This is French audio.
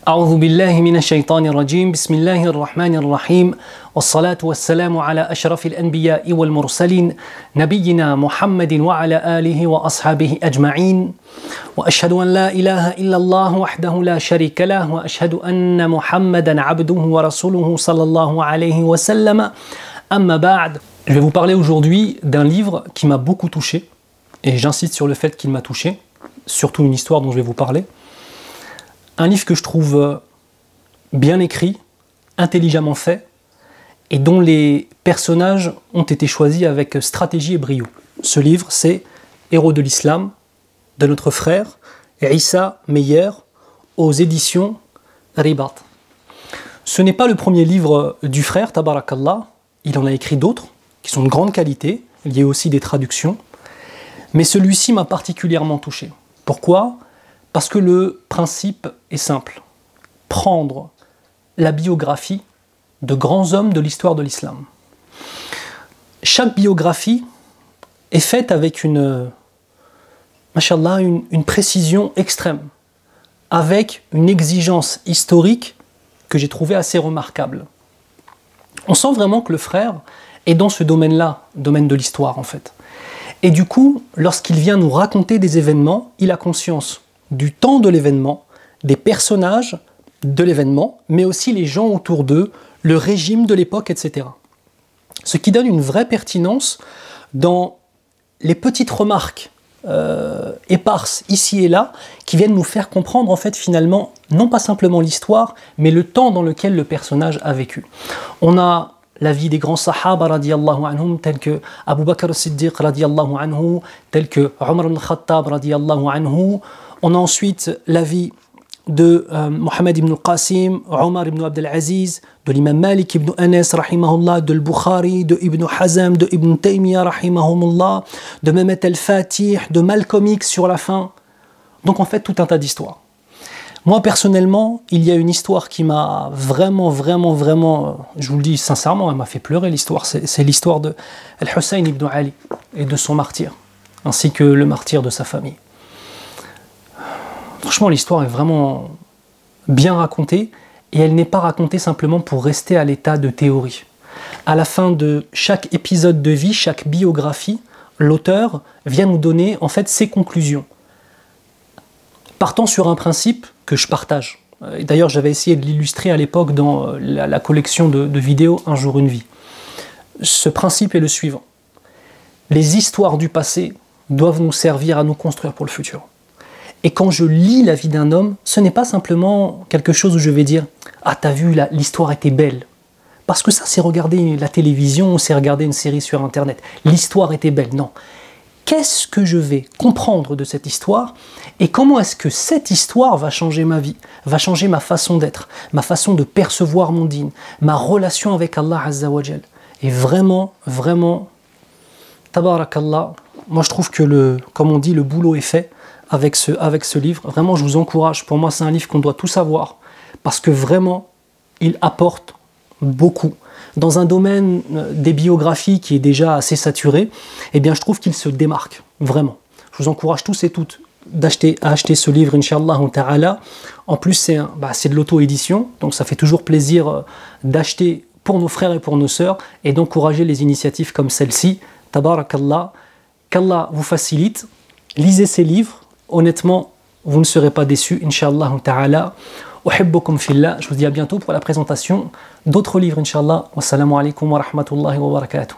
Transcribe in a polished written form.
أعوذ بالله من الشيطان الرجيم بسم الله الرحمن الرحيم والصلاة والسلام على أشرف الأنبياء والمرسلين نبينا محمد وعلى آله وأصحابه أجمعين وأشهد أن لا إله إلا الله وحده لا شريك له وأشهد أن محمدا عبده ورسوله صلى الله عليه وسلم أما بعد. Je vais vous parler aujourd'hui d'un livre qui m'a beaucoup touché, et j'insiste sur le fait qu'il m'a touché, surtout une histoire dont je vais vous parler. Un livre que je trouve bien écrit, intelligemment fait, et dont les personnages ont été choisis avec stratégie et brio. Ce livre, c'est Héros de l'Islam, de notre frère Issa Meyer, aux éditions Ribat. Ce n'est pas le premier livre du frère, Tabarakallah, il en a écrit d'autres, qui sont de grande qualité, il y a aussi des traductions, mais celui-ci m'a particulièrement touché. Pourquoi ? Parce que le principe est simple. Prendre la biographie de grands hommes de l'histoire de l'islam. Chaque biographie est faite avec mashallah, une précision extrême, avec une exigence historique que j'ai trouvée assez remarquable. On sent vraiment que le frère est dans ce domaine-là, domaine de l'histoire en fait. Et du coup, lorsqu'il vient nous raconter des événements, il a conscience du temps de l'événement, des personnages de l'événement, mais aussi les gens autour d'eux, le régime de l'époque, etc. Ce qui donne une vraie pertinence dans les petites remarques éparses ici et là, qui viennent nous faire comprendre en fait finalement, non pas simplement l'histoire, mais le temps dans lequel le personnage a vécu. On a la vie des grands sahaba radiyallahu anhum, tels que Abu Bakr as-Siddiq radiyallahu anhu, tels que Omar ibn Khattab radiyallahu anhu. On a ensuite la vie de Mohammed ibn al-Qasim, Omar ibn Abd al-Aziz, de l'imam Malik ibn Anas rahimahullah, de al-Bukhari, de Ibn Hazm, de Ibn Taymiyyah rahimahumullah, de Mehmet al-Fatih, de Malcolm X sur la fin. Donc en fait tout un tas d'histoires. Moi personnellement, il y a une histoire qui m'a vraiment, je vous le dis sincèrement, elle m'a fait pleurer l'histoire. C'est l'histoire de Al-Hussein ibn Ali et de son martyr, ainsi que le martyr de sa famille. Franchement, l'histoire est vraiment bien racontée et elle n'est pas racontée simplement pour rester à l'état de théorie. À la fin de chaque épisode de vie, chaque biographie, l'auteur vient nous donner en fait ses conclusions, partant sur un principe que je partage. D'ailleurs, j'avais essayé de l'illustrer à l'époque dans la collection de vidéos Un jour une vie. Ce principe est le suivant. Les histoires du passé doivent nous servir à nous construire pour le futur. Et quand je lis la vie d'un homme, ce n'est pas simplement quelque chose où je vais dire « Ah, t'as vu, l'histoire était belle ». Parce que ça, c'est regarder la télévision, c'est regarder une série sur Internet. L'histoire était belle, non. Qu'est-ce que je vais comprendre de cette histoire et comment est-ce que cette histoire va changer ma vie, va changer ma façon d'être, ma façon de percevoir mon dîn, ma relation avec Allah Azza wa Jal. Et vraiment, tabarakallah, moi je trouve que comme on dit, le boulot est fait avec ce livre. Vraiment, je vous encourage. Pour moi, c'est un livre qu'on doit tous avoir parce que vraiment, il apporte beaucoup. Dans un domaine des biographies qui est déjà assez saturé, eh bien, je trouve qu'il se démarque, vraiment. Je vous encourage tous et toutes à acheter ce livre, Inch'Allah ta'ala. En plus, c'est de l'auto-édition, donc ça fait toujours plaisir d'acheter pour nos frères et pour nos sœurs et d'encourager les initiatives comme celle-ci. Tabarakallah, qu'Allah vous facilite. Lisez ces livres. Honnêtement, vous ne serez pas déçus, Inch'Allah ta'ala. Uhibbukum fillah. Je vous dis à bientôt pour la présentation d'autres livres, Inch'Allah. Wassalamu alaikum wa rahmatullahi wa barakatuh.